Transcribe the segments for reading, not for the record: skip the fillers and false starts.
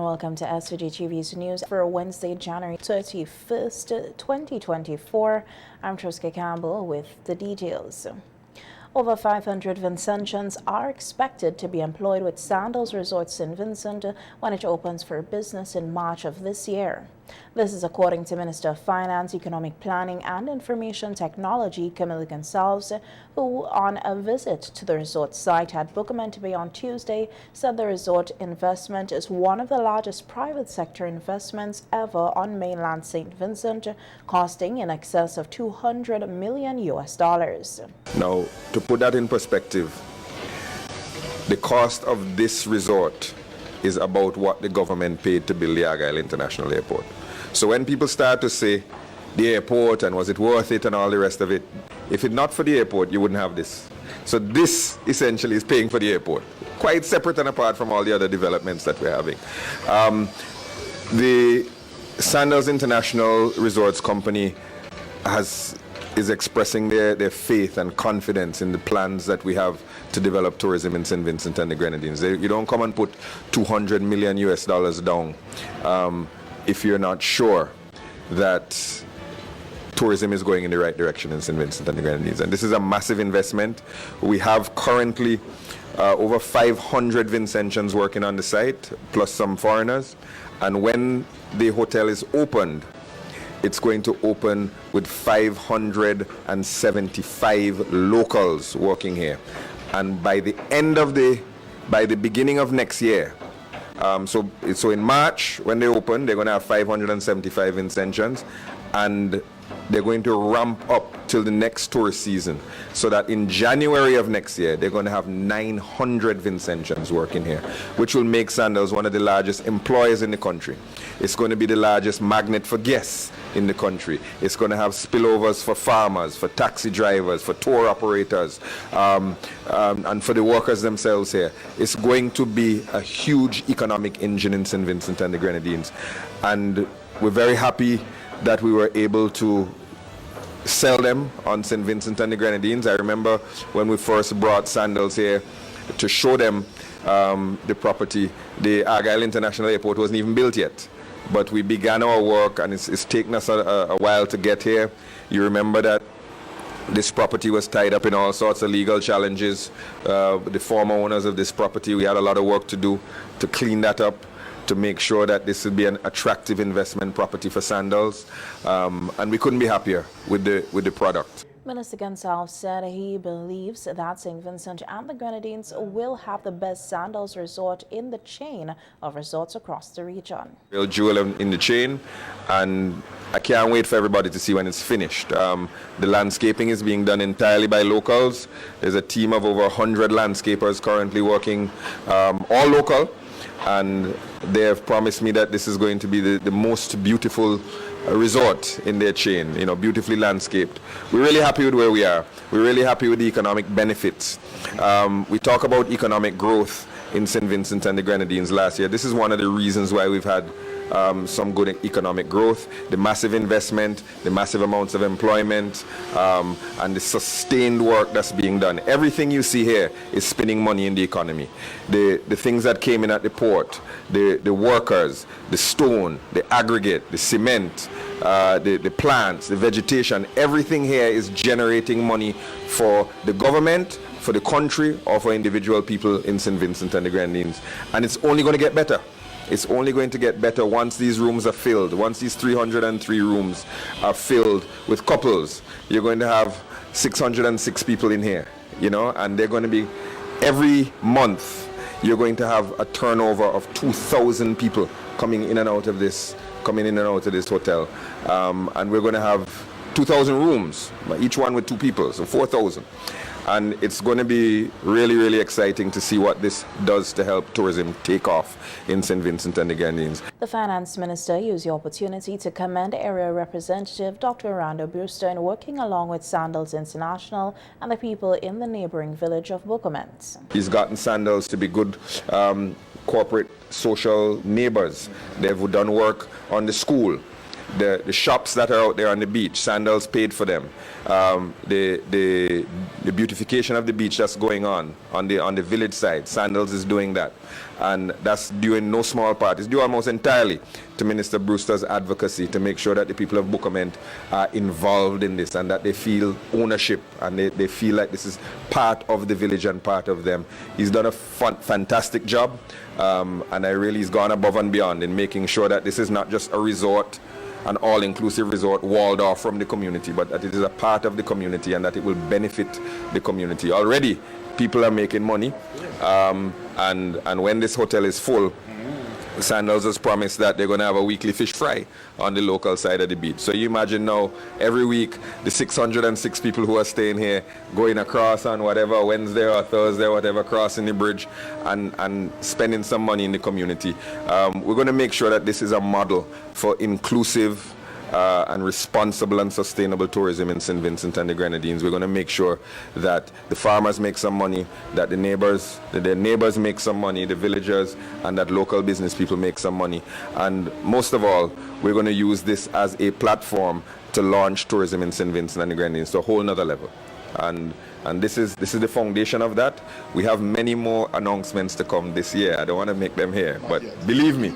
Welcome to SVG-TV's news for Wednesday, January 31st, 2024. I'm Troska Campbell with the details. Over 500 Vincentians are expected to be employed with Sandals Resorts in Vincent when it opens for business in March of this year. This is according to Minister of Finance, Economic Planning and Information Technology, Camille Gonsalves, who on a visit to the resort site at Buckaman Bay on Tuesday said the resort investment is one of the largest private sector investments ever on mainland St. Vincent, costing in excess of $200 million. Now, to put that in perspective, the cost of this resort is about what the government paid to build the Argyle International Airport. So when people start to say the airport and was it worth it and all the rest of it, if it's not for the airport, you wouldn't have this. So this essentially is paying for the airport, quite separate and apart from all the other developments that we're having. The Sandals International Resorts Company is expressing their faith and confidence in the plans that we have to develop tourism in St. Vincent and the Grenadines. You don't come and put $200 million down if you're not sure that tourism is going in the right direction in St. Vincent and the Grenadines. And this is a massive investment. We have currently over 500 Vincentians working on the site, plus some foreigners. And when the hotel is opened, it's going to open with 575 locals working here. And by the beginning of next year, so in March, when they open, they're going to have 575 Vincentians, and they're going to ramp up till the next tourist season, so that in January of next year, they're going to have 900 Vincentians working here, which will make Sandals one of the largest employers in the country. It's going to be the largest magnet for guests in the country. It's going to have spillovers for farmers, for taxi drivers, for tour operators, and for the workers themselves here. It's going to be a huge economic engine in St. Vincent and the Grenadines. And we're very happy that we were able to sell them on St. Vincent and the Grenadines. I remember when we first brought Sandals here to show them the property, the Argyle International Airport wasn't even built yet. But we began our work, and it's taken us a while to get here. You remember that this property was tied up in all sorts of legal challenges. The former owners of this property, we had a lot of work to do to clean that up, to make sure that this would be an attractive investment property for Sandals, and we couldn't be happier with the product. Minister Gonsalves said he believes that St. Vincent and the Grenadines will have the best Sandals resort in the chain of resorts across the region. Real jewel in the chain, and I can't wait for everybody to see when it's finished. The landscaping is being done entirely by locals. There's a team of over 100 landscapers currently working, all local, and they have promised me that this is going to be the most beautiful resort in their chain, beautifully landscaped. We're really happy with where we are. We're really happy with the economic benefits. We talk about economic growth in St. Vincent and the Grenadines last year. This is one of the reasons why we've had some good economic growth, the massive investment, the massive amounts of employment, and the sustained work that's being done. Everything you see here is spending money in the economy. The things that came in at the port, the workers, the stone, the aggregate, the cement, the plants, the vegetation, everything here is generating money for the government, for the country, or for individual people in St. Vincent and the Grenadines. And it's only going to get better. It's only going to get better once these rooms are filled. Once these 303 rooms are filled with couples, you're going to have 606 people in here, and they're going to be, every month, you're going to have a turnover of 2,000 people coming in and out of this hotel. And we're going to have 2,000 rooms, each one with 2 people, so 4,000. And it's going to be really, really exciting to see what this does to help tourism take off in St. Vincent and the Grenadines. The Finance Minister used the opportunity to commend Area Representative Dr. Rando Brewster in working along with Sandals International and the people in the neighboring village of Buckaman. He's gotten Sandals to be good corporate social neighbors. They've done work on the school. The shops that are out there on the beach, Sandals paid for them. The beautification of the beach that's going on the village side, Sandals is doing that. And that's due in no small part. It's due almost entirely to Minister Brewster's advocacy to make sure that the people of Bukoment are involved in this and that they feel ownership and they feel like this is part of the village and part of them. He's done a fantastic job, and he's gone above and beyond in making sure that this is not just a resort, an all-inclusive resort walled off from the community, but that it is a part of the community and that it will benefit the community. Already, people are making money, and when this hotel is full, Sandals has promised that they're going to have a weekly fish fry on the local side of the beach. So you imagine now, every week, the 606 people who are staying here, going across on whatever, Wednesday or Thursday, whatever, crossing the bridge and spending some money in the community. We're going to make sure that this is a model for inclusive and responsible and sustainable tourism in St. Vincent and the Grenadines. We're going to make sure that the farmers make some money, that their neighbors make some money, the villagers, and that local business people make some money. And most of all, we're going to use this as a platform to launch tourism in St. Vincent and the Grenadines to a whole nother level. And this is the foundation of that. We have many more announcements to come this year. I don't want to make them here, but believe me,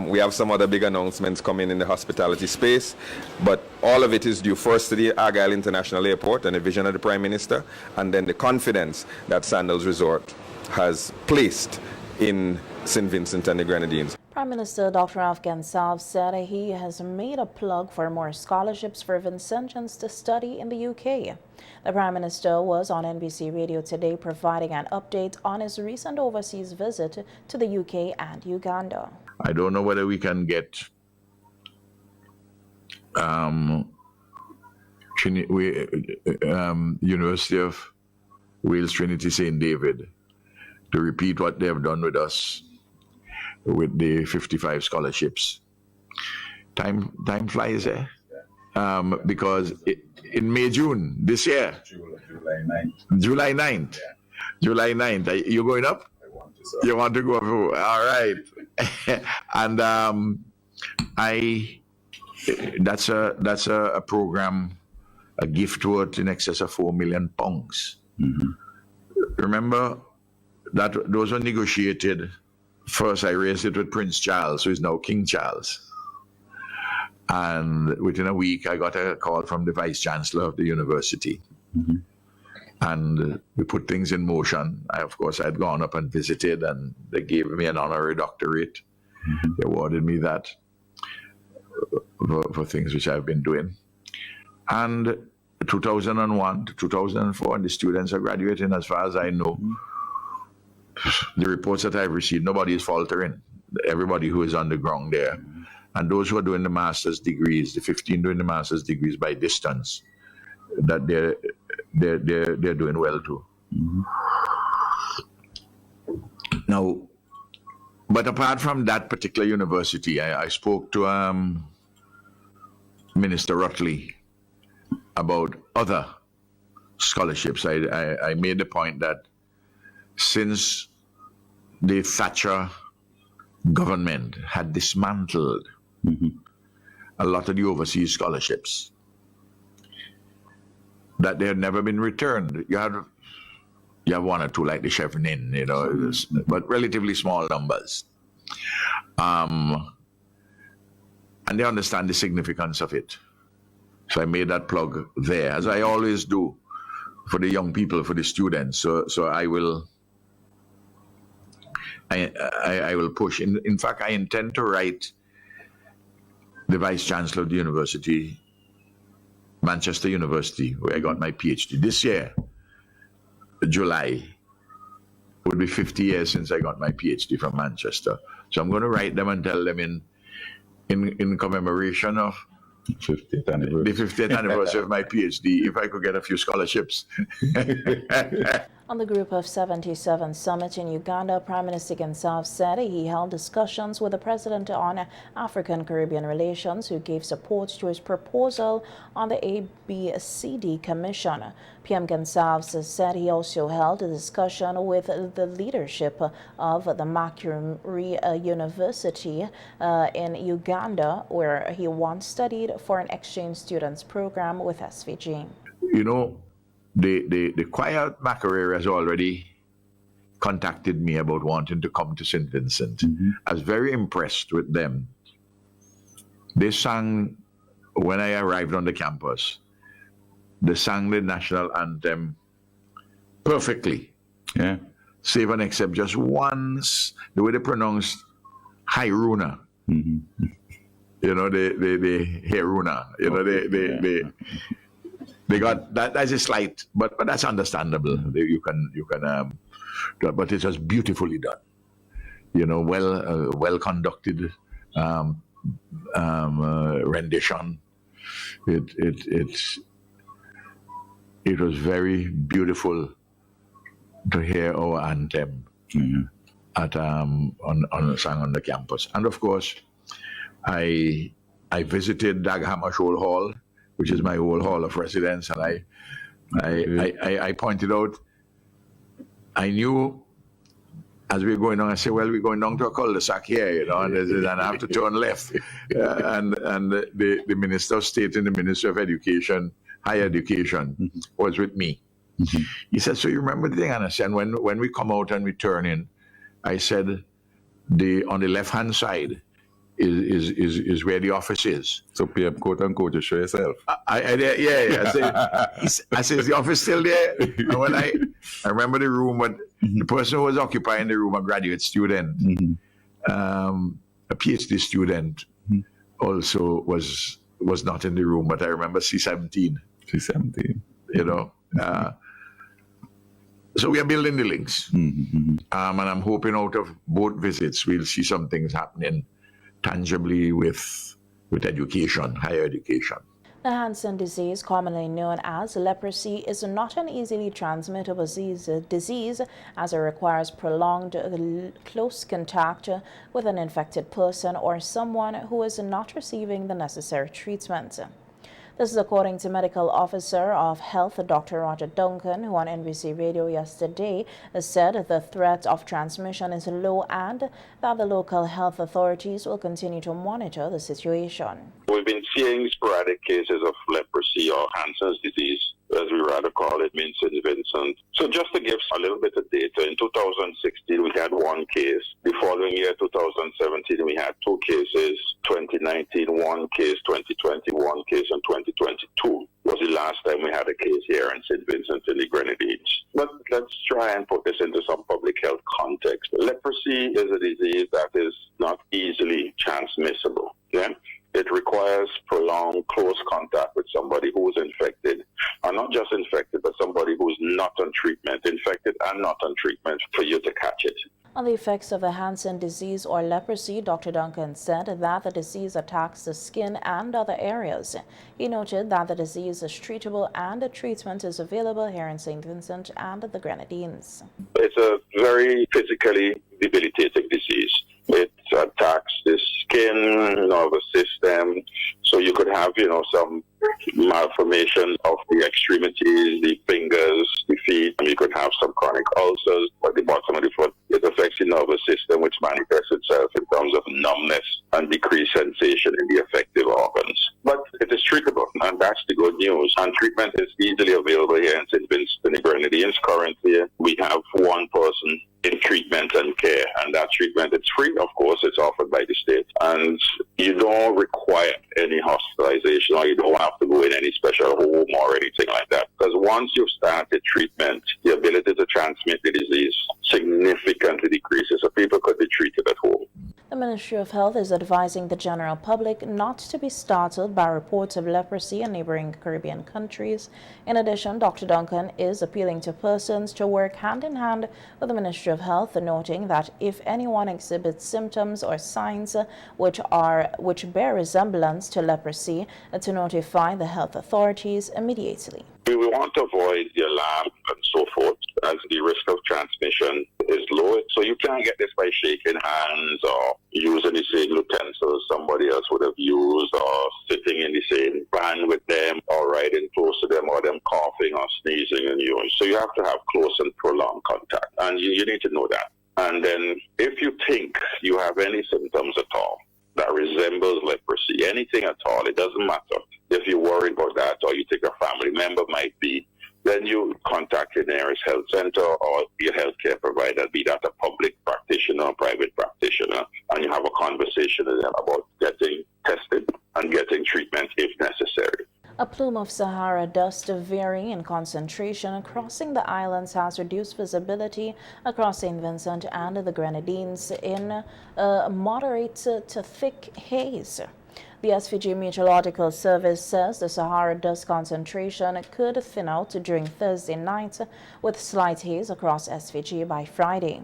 we have some other big announcements coming in the hospitality space. But all of it is due first to the Argyle International Airport and the vision of the Prime Minister, and then the confidence that Sandals Resort has placed in St. Vincent and the Grenadines. Prime Minister Dr. Afghan Saab said he has made a plug for more scholarships for Vincentians to study in the UK. The Prime Minister was on NBC Radio today providing an update on his recent overseas visit to the UK and Uganda. I don't know whether we can get University of Wales Trinity St. David to repeat what they have done with us with the 55 scholarships. Time flies, eh? Because in May, June this year, July 9th. Yeah. July 9th. You going up? I want to, sir. You want to go up? All right. And that's a program, a gift worth in excess of £4 million. Mm-hmm. Remember that those were negotiated. First, I raised it with Prince Charles, who is now King Charles. And within a week, I got a call from the Vice Chancellor of the university. Mm-hmm. And we put things in motion. Of course, I had gone up and visited, and they gave me an honorary doctorate. Mm-hmm. They awarded me that for things which I've been doing. And 2001 to 2004, and the students are graduating, as far as I know. Mm-hmm. The reports that I've received, nobody is faltering. Everybody who is on the ground there. Mm-hmm. And those who are doing the master's degrees, the 15 doing the master's degrees by distance, that they're doing well too. Mm-hmm. Now, but apart from that particular university, I spoke to Minister Rutley about other scholarships. I made the point that since the Thatcher government had dismantled a lot of the overseas scholarships, that they had never been returned. You have one or two like the Chevenin, but relatively small numbers. And they understand the significance of it. So I made that plug there, as I always do for the young people, for the students. So I will push. In fact, I intend to write the Vice Chancellor of the University, Manchester University, where I got my PhD. This year, July, would be 50 years since I got my PhD from Manchester. So I'm going to write them and tell them in commemoration of the 50th anniversary of my PhD, if I could get a few scholarships. On the Group of 77 summit in Uganda, Prime Minister Gonsalves said he held discussions with the President on African-Caribbean relations, who gave support to his proposal on the ABCD Commission. PM Gonsalves said he also held a discussion with the leadership of the Makerere University in Uganda, where he once studied for an exchange students program with SVG. The choir at Makerere has already contacted me about wanting to come to St. Vincent. I was very impressed with them. They sang, when I arrived on the campus, they sang the national anthem perfectly. Yeah. Save and except just once, the way they pronounced Hiruna. You know, the Hiruna. You know, they got that. That's a slight, but that's understandable. You can but it was beautifully done. You know, well conducted rendition. It was very beautiful to hear our anthem at sang on the campus. And of course, I visited Dag Hammarskjöld Hall, which is my old hall of residence, and I pointed out, I knew as we were going on, I said, well, we're going down to a cul-de-sac here, you know, and I have to turn left. And the Minister of State and the Minister of Education, Higher Education, was with me. He said, so you remember the thing? And I said, when we come out and we turn in, I said, on the left-hand side is where the office is. So pay up quote unquote to show yourself. I said, is the office still there? And when I remember the room, but the person who was occupying the room, a graduate student, a PhD student, also was not in the room, but I remember C17. C17. You know. So we are building the links. And I'm hoping out of both visits, we'll see some things happening tangibly with education, higher education. The Hansen disease, commonly known as leprosy, is not an easily transmittable disease as it requires prolonged close contact with an infected person or someone who is not receiving the necessary treatment. This is according to Medical Officer of Health Dr. Roger Duncan, who on NBC Radio yesterday said the threat of transmission is low and that the local health authorities will continue to monitor the situation. We've been seeing sporadic cases of leprosy or Hansen's disease, as we rather call it, in St. Vincent. So just to give a little bit of data, in 2016 we had one case. The following year, 2017, we had 2 cases. 2019, 1 case. 2020, 1 case. And 2022 was the last time we had a case here in St. Vincent in the Grenadines. But let's try and put this into some public health context. Leprosy is a disease that is not easily transmissible. Yeah? It requires prolonged close contact with somebody who is infected, or not just infected, but somebody who is not on treatment, infected and not on treatment, for you to catch it. On the effects of the Hansen disease or leprosy, Dr. Duncan said that the disease attacks the skin and other areas. He noted that the disease is treatable and the treatment is available here in St. Vincent and the Grenadines. It's a very physically debilitating disease. It attacks the skin, nervous system, so you could have, some malformation of the extremities, the fingers, the feet. You could have some chronic ulcers at the bottom of the foot. It affects the nervous system, which manifests itself in terms of numbness and decreased sensation in the affected organs. But it is treatable, and that's the good news. And treatment is easily available here in St. Vincent and the Grenadines. Currently, we have 1 person in treatment and care, and that treatment is free, of course. It's offered by the state, and you don't require any hospitalization, or you don't have to go in any special home or anything like that, because once you've started treatment, the ability to transmit the disease significantly decreases, so people could be treated at home. The Ministry of Health is advising the general public not to be startled by reports of leprosy in neighboring Caribbean countries. In addition, Dr. Duncan is appealing to persons to work hand in hand with the Ministry of Health, noting that if anyone exhibits symptoms or signs which bear resemblance to leprosy, to notify the health authorities immediately. We want to avoid the alarm and so forth, as the risk of transmission is low. So you can't get this by shaking hands or using the same utensils somebody else would have used, or sitting in the same van with them, or riding close to them, or them coughing or sneezing on you. So you have to have close and prolonged contact, and you need to know that. And then if you think you have any symptoms at all that resembles leprosy, anything at all, it doesn't matter. If you're worried about that, or you think a family member might be, then you contact your nearest health center or your healthcare provider, be that a public practitioner or private practitioner, and you have a conversation with them about getting tested and getting treatment if necessary. A plume of Sahara dust varying in concentration crossing the islands has reduced visibility across St. Vincent and the Grenadines in a moderate to thick haze. The SVG Meteorological Service says the Sahara dust concentration could thin out during Thursday night with slight haze across SVG by Friday.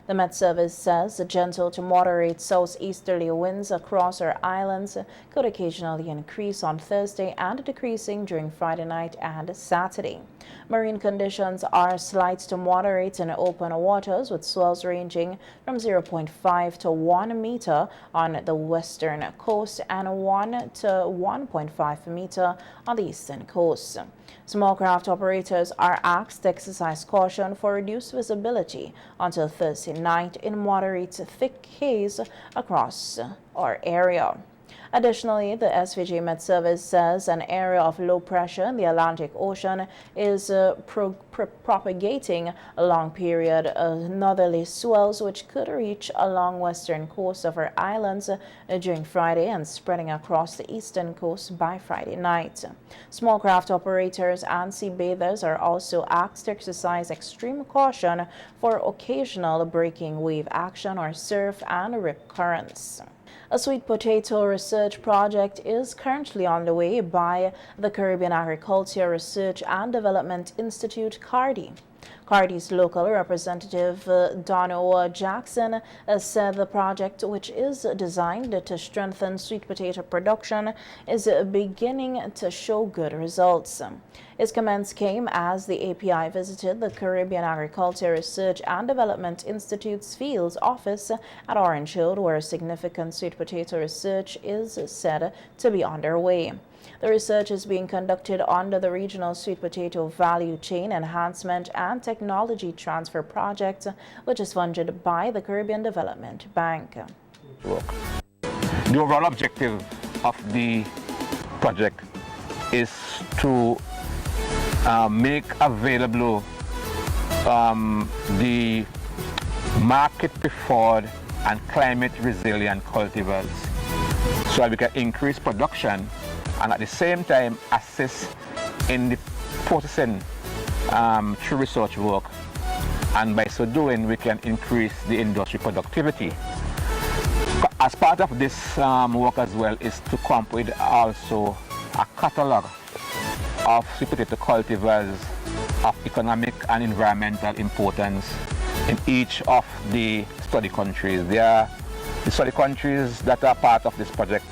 The Met Service says gentle to moderate southeasterly winds across our islands could occasionally increase on Thursday and decreasing during Friday night and Saturday. Marine conditions are slight to moderate in open waters with swells ranging from 0.5 to 1 meter on the western coast and 1 to 1.5 meter on the eastern coast. Small craft operators are asked to exercise caution for reduced visibility until Thursday night in moderate to thick haze across our area. Additionally, the SVG Met Service says an area of low pressure in the Atlantic Ocean is propagating a long period of northerly swells which could reach along western coast of our islands during Friday and spreading across the eastern coast by Friday night. Small craft operators and sea bathers are also asked to exercise extreme caution for occasional breaking wave action or surf and rip currents. A sweet potato research project is currently underway by the Caribbean Agriculture Research and Development Institute, CARDI. CARDI's local representative, Dono Jackson, said the project, which is designed to strengthen sweet potato production, is beginning to show good results. Its comments came as the API visited the Caribbean Agriculture Research and Development Institute's field office at Orange Hill, where significant sweet potato research is said to be underway. The research is being conducted under the Regional Sweet Potato Value Chain Enhancement and Technology Transfer Project, which is funded by the Caribbean Development Bank. The overall objective of the project is to make available the market preferred and climate resilient cultivars so that we can increase production and at the same time assist in the processing through research work, and by so doing we can increase the industry productivity. As part of this work as well is to come up with also a catalogue of sweet potato cultivars of economic and environmental importance in each of the study countries. There are the study countries that are part of this project: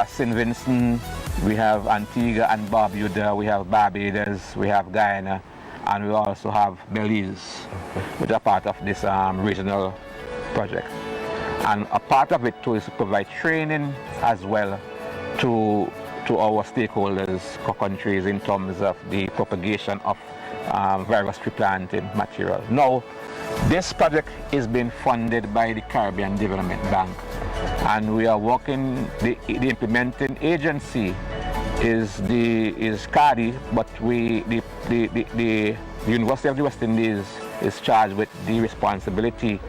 St. Vincent, we have Antigua and Barbuda, we have Barbados, we have Guyana, and we also have Belize, which are part of this regional project. And a part of it too is to provide training as well to our stakeholders, countries, in terms of the propagation of virus replanting material. Now, this project is being funded by the Caribbean Development Bank, and we are working, the implementing agency is CARDI, but the University of the West Indies is charged with the responsibility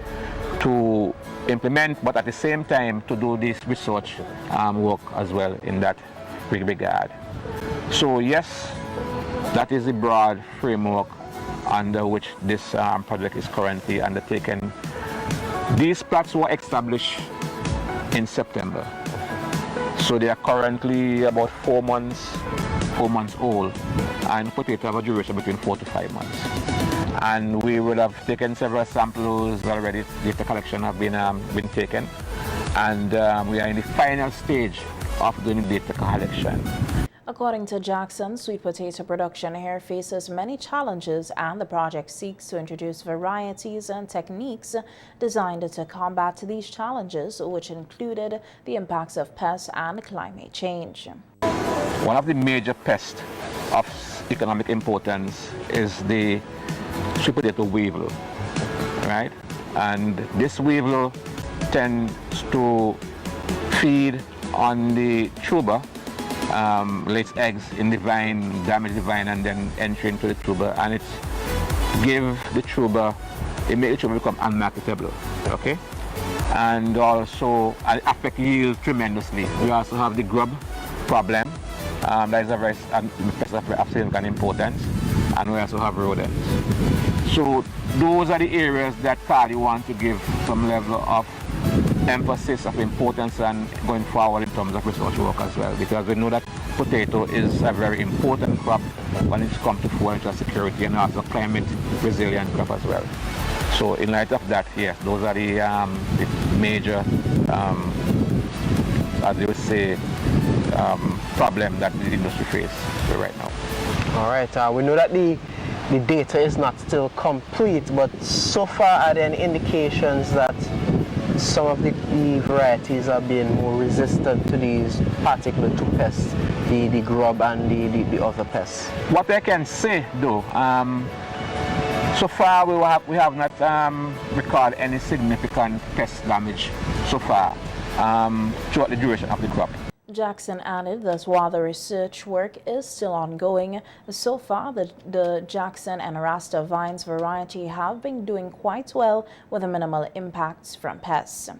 to implement, but at the same time to do this research work as well in that regard. So yes, that is the broad framework under which this project is currently undertaken. These plots were established in September, so they are currently about 4 months old, and potato have a duration between 4 to 5 months. And we would have taken several samples already. Data collection have been taken, and we are in the final stage of doing data collection. According to Jackson, sweet potato production here faces many challenges, and the project seeks to introduce varieties and techniques designed to combat these challenges, which included the impacts of pests and climate change. One of the major pests of economic importance is the sweet potato weevil, right? And this weevil tends to feed on the tuber lays eggs in the vine, damage the vine, and then entry into the tuber, and it makes the tuber become unmarketable, okay? And also affect yield tremendously. We also have the grub problem. That is a very significant importance, and we also have rodents. So those are the areas that CARDI want to give some level of emphasis of importance and going forward in terms of research work as well, because we know that potato is a very important crop when it comes to food and security, and also climate resilient crop as well. So in light of that, yes, those are the major, as you would say, problem that the industry faces right now. All right, we know that the data is not still complete, but so far are there any indications that some of the varieties are being more resistant to these particular two pests, the grub and the other pests? What I can say though, so far we have not recorded any significant pest damage so far throughout the duration of the crop. Jackson added that while the research work is still ongoing, so far the Jackson and Rasta vines variety have been doing quite well with minimal impacts from pests.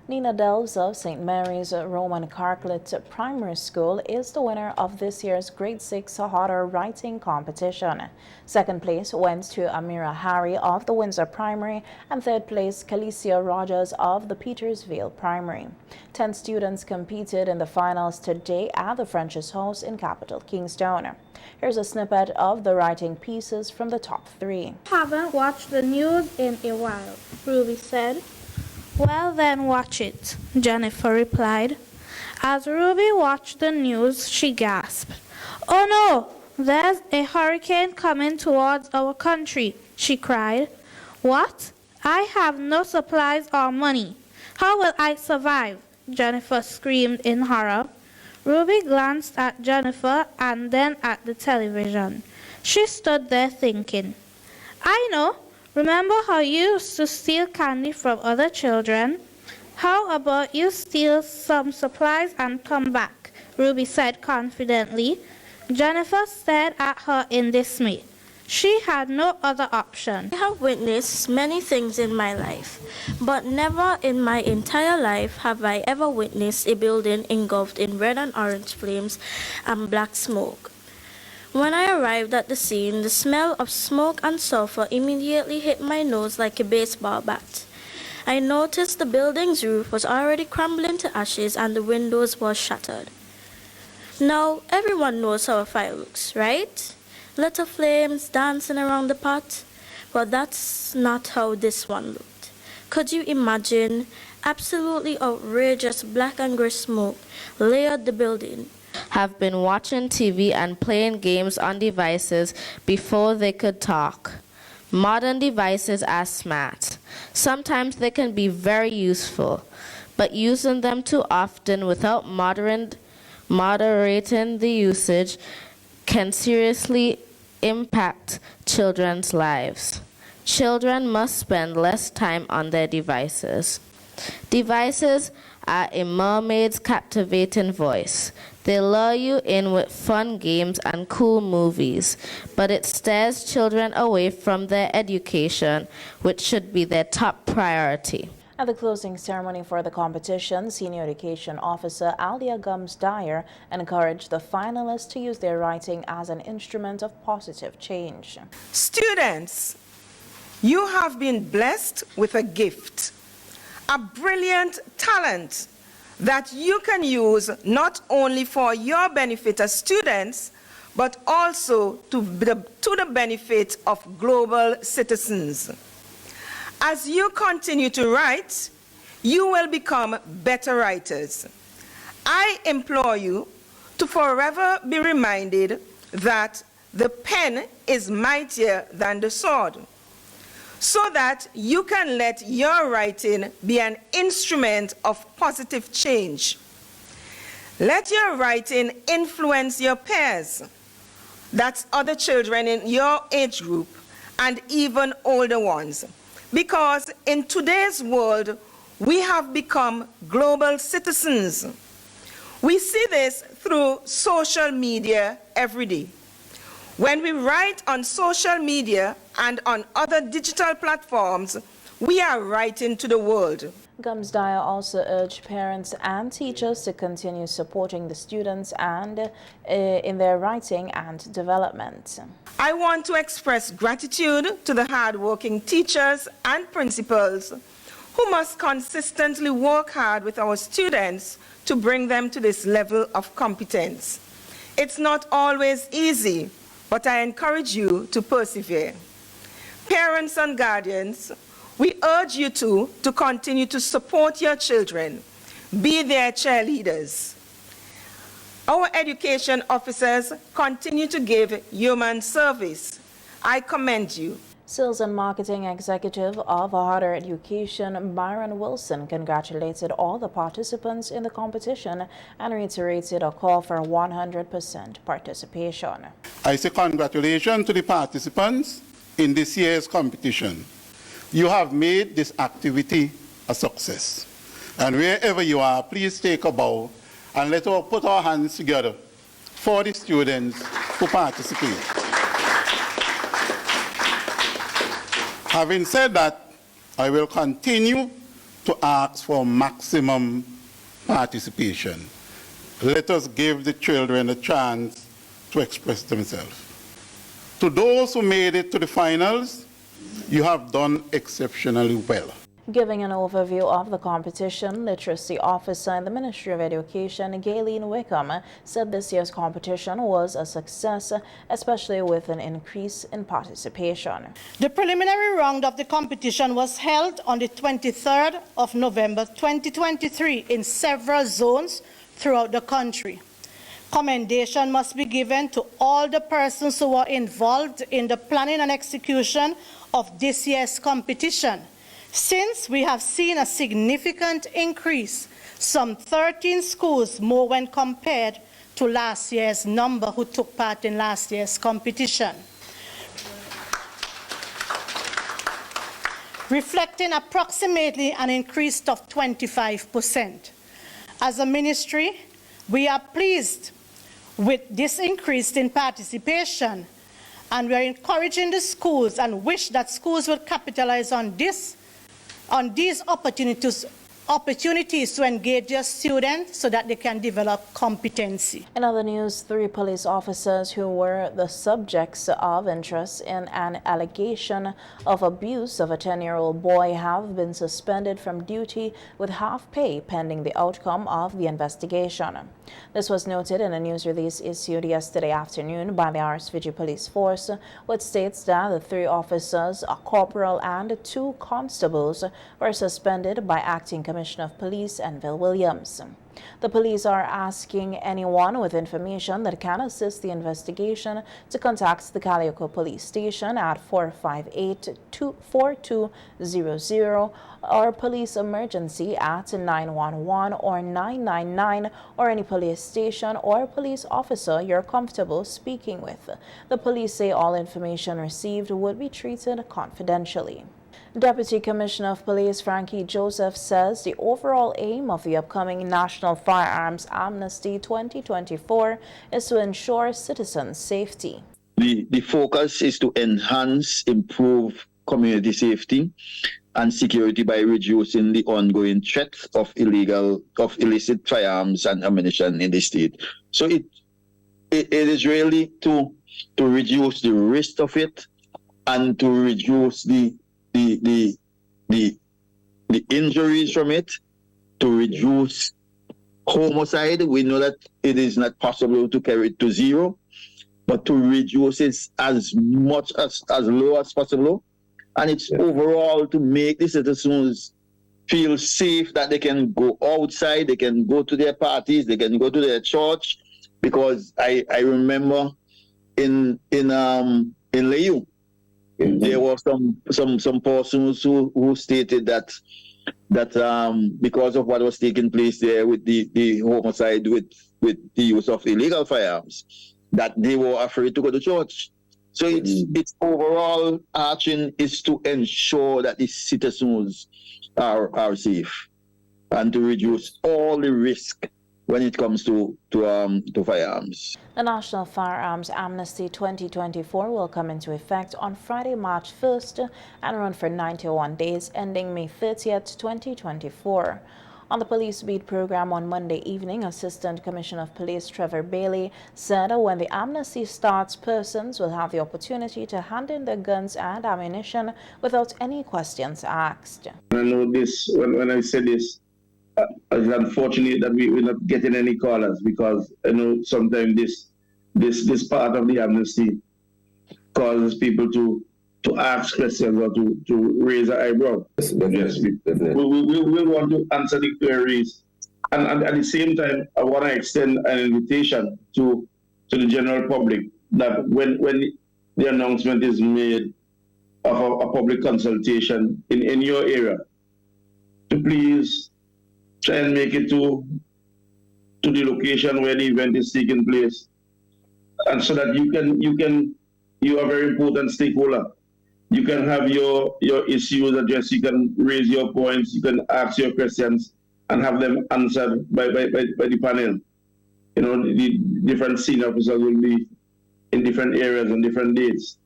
Nina Delves of St. Mary's Roman Catholic Primary School is the winner of this year's Grade 6 Harder Writing Competition. Second place went to Amira Harry of the Windsor Primary, and third place Calicia Rogers of the Petersville Primary. 10 students competed in the finals today at the French's House in capital Kingston. Here's a snippet of the writing pieces from the top 3. Haven't watched the news in a while, Ruby said. Well, then watch it, Jennifer replied. As Ruby watched the news, she gasped. Oh no, there's a hurricane coming towards our country, she cried. What? I have no supplies or money. How will I survive? Jennifer screamed in horror. Ruby glanced at Jennifer and then at the television. She stood there thinking. I know. Remember how you used to steal candy from other children? How about you steal some supplies and come back? Ruby said confidently. Jennifer stared at her in dismay. She had no other option. I have witnessed many things in my life, but never in my entire life have I ever witnessed a building engulfed in red and orange flames and black smoke. When I arrived at the scene, the smell of smoke and sulfur immediately hit my nose like a baseball bat. I noticed the building's roof was already crumbling to ashes and the windows were shattered. Now, everyone knows how a fire looks, right? Little flames dancing around the pot. But that's not how this one looked. Could you imagine? Absolutely outrageous black and gray smoke layered the building. Have been watching TV and playing games on devices before they could talk. Modern devices are smart. Sometimes they can be very useful, but using them too often without moderating the usage can seriously impact children's lives. Children must spend less time on their devices. Devices are a mermaid's captivating voice. They lure you in with fun games and cool movies, but it stares children away from their education, which should be their top priority. At the closing ceremony for the competition, Senior Education Officer Alia Gums-Dyer encouraged the finalists to use their writing as an instrument of positive change. Students, you have been blessed with a gift, a brilliant talent that you can use not only for your benefit as students, but also to the benefit of global citizens. As you continue to write, you will become better writers. I implore you to forever be reminded that the pen is mightier than the sword, so that you can let your writing be an instrument of positive change. Let your writing influence your peers, that's other children in your age group, and even older ones. Because in today's world, we have become global citizens. We see this through social media every day. When we write on social media and on other digital platforms, we are writing to the world. Gumsdyer also urged parents and teachers to continue supporting the students and in their writing and development. I want to express gratitude to the hardworking teachers and principals who must consistently work hard with our students to bring them to this level of competence. It's not always easy, but I encourage you to persevere. Parents and guardians, we urge you to continue to support your children, be their cheerleaders. Our education officers continue to give human service. I commend you. Sales and Marketing Executive of Higher Education, Byron Wilson, congratulated all the participants in the competition and reiterated a call for 100% participation. I say congratulations to the participants in this year's competition. You have made this activity a success. And wherever you are, please take a bow and let us put our hands together for the students who participate. Having said that, I will continue to ask for maximum participation. Let us give the children a chance to express themselves. To those who made it to the finals, you have done exceptionally well. Giving an overview of the competition, Literacy Officer in the Ministry of Education, Gayleen Wickham, said this year's competition was a success, especially with an increase in participation. The preliminary round of the competition was held on the 23rd of November 2023 in several zones throughout the country. Commendation must be given to all the persons who were involved in the planning and execution of this year's competition. Since we have seen a significant increase, some 13 schools more when compared to last year's number who took part in last year's competition, reflecting approximately an increase of 25%. As a ministry, we are pleased with this increase in participation, and we are encouraging the schools and wish that schools will capitalize on these opportunities to engage their students so that they can develop competency. In other news, 3 police officers who were the subjects of interest in an allegation of abuse of a 10-year-old boy have been suspended from duty with half pay pending the outcome of the investigation. This was noted in a news release issued yesterday afternoon by the SVG Police Force, which states that the 3 officers, a corporal and 2 constables, were suspended by Acting Commissioner of Police Enville Williams. The police are asking anyone with information that can assist the investigation to contact the Calico Police Station at 458-4200 or police emergency at 911 or 999 or any police station or police officer you're comfortable speaking with. The police say all information received would be treated confidentially. Deputy Commissioner of Police Frankie Joseph says the overall aim of the upcoming National Firearms Amnesty 2024 is to ensure citizens' safety. The focus is to enhance, improve community safety and security by reducing the ongoing threat of illicit firearms and ammunition in the state. So it is really to reduce the risk of it and to reduce the injuries from it, to reduce homicide. We know that it is not possible to carry it to zero, but to reduce it as much as low as possible. And it's overall to make the citizens feel safe, that they can go outside, they can go to their parties, they can go to their church. Because I remember in Layu, there were some persons who stated that because of what was taking place there with the homicide with the use of illegal firearms, that they were afraid to go to church. So its overall action is to ensure that the citizens are safe and to reduce all the risk when it comes to firearms. The National Firearms Amnesty 2024 will come into effect on Friday, March 1st and run for 91 days, ending May 30th, 2024. On the Police Beat program on Monday evening, Assistant Commissioner of Police Trevor Bailey said when the amnesty starts, persons will have the opportunity to hand in their guns and ammunition without any questions asked. I know this, when I say this, it's unfortunate that we're not getting any callers, because I know sometimes this part of the amnesty causes people to ask questions or to raise an eyebrow. Yes, we want to answer the queries. And at the same time, I want to extend an invitation to the general public that when the announcement is made of a public consultation in your area, to please try and make it to the location where the event is taking place, and so that you are a very important stakeholder. You can have your issues addressed, you can raise your points, you can ask your questions and have them answered by the panel. You know, the different senior officers will be in different areas on different dates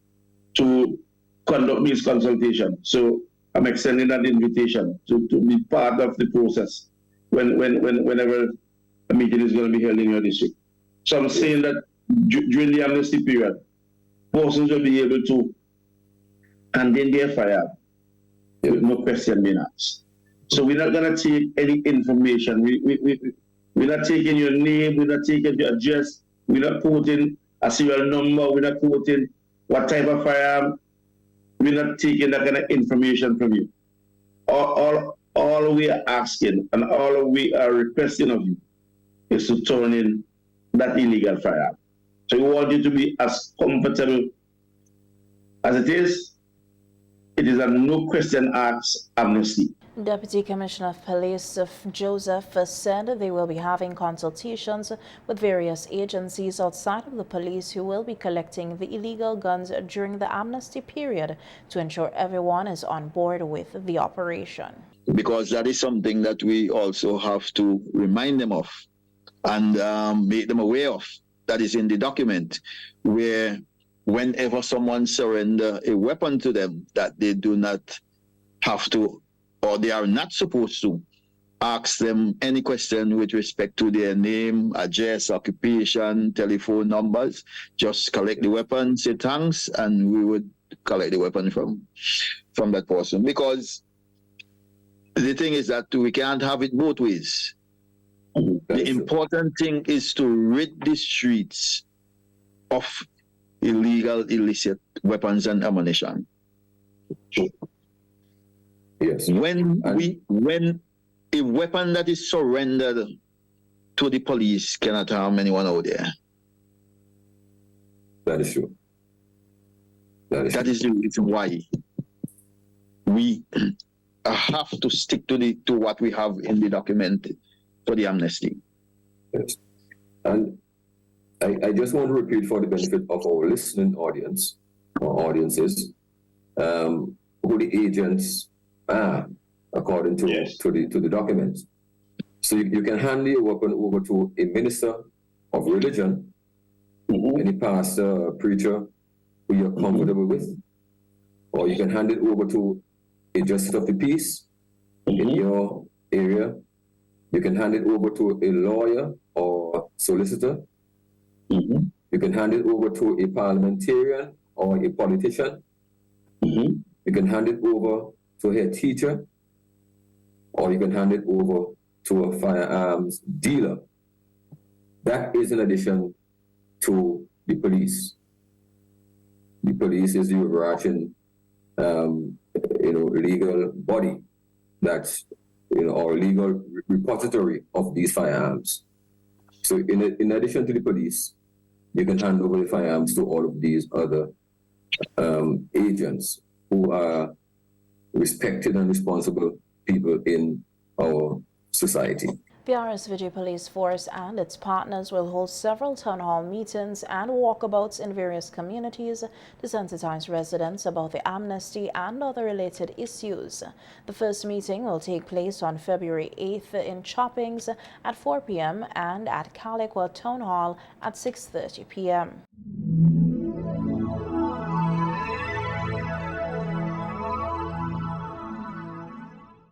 to conduct these consultations. So I'm extending that invitation to be part of the process whenever a meeting is going to be held in your district. So I'm saying that during the amnesty period, persons will be able to hand in their firearm with no question being asked. So we're not going to take any information. We're not taking your name, we're not taking your address, we're not quoting a serial number, we're not quoting what type of firearm. We're not taking that kind of information from you. All we are asking and all we are requesting of you is to turn in that illegal firearm. So we want you to be as comfortable as it is. It is a no question asked amnesty. Deputy Commissioner of Police Joseph said they will be having consultations with various agencies outside of the police who will be collecting the illegal guns during the amnesty period to ensure everyone is on board with the operation. Because that is something that we also have to remind them of and make them aware of. That is in the document, where whenever someone surrender a weapon to them, that they do not have to, or they are not supposed to, ask them any question with respect to their name, address, occupation, telephone numbers. Just collect the weapon, say thanks, and we would collect the weapon from that person. Because the thing is that we can't have it both ways. The important thing is to rid the streets of illegal, illicit weapons and ammunition. Yes. When a weapon that is surrendered to the police cannot harm anyone out there. That is true. That is the reason why we have to stick to what we have in the document for the amnesty. Yes. And I just want to repeat for the benefit of our listening audience or audiences who the agents are according to the documents. So you can hand your weapon over to a minister of religion, any pastor, preacher who you're comfortable with, or you can hand it over to a justice of the peace in your area. You can hand it over to a lawyer or solicitor. You can hand it over to a parliamentarian or a politician. You can hand it over to a teacher, or you can hand it over to a firearms dealer. That is in addition to the police. The police is the overarching, legal body that's, or legal repository of these firearms. So in addition to the police, you can hand over the firearms to all of these other agents who are respected and responsible people in our society. The SVG Police Force and its partners will hold several town hall meetings and walkabouts in various communities to sensitize residents about the amnesty and other related issues. The first meeting will take place on February 8th in Choppings at 4 p.m. and at Calicut Town Hall at 6:30 p.m.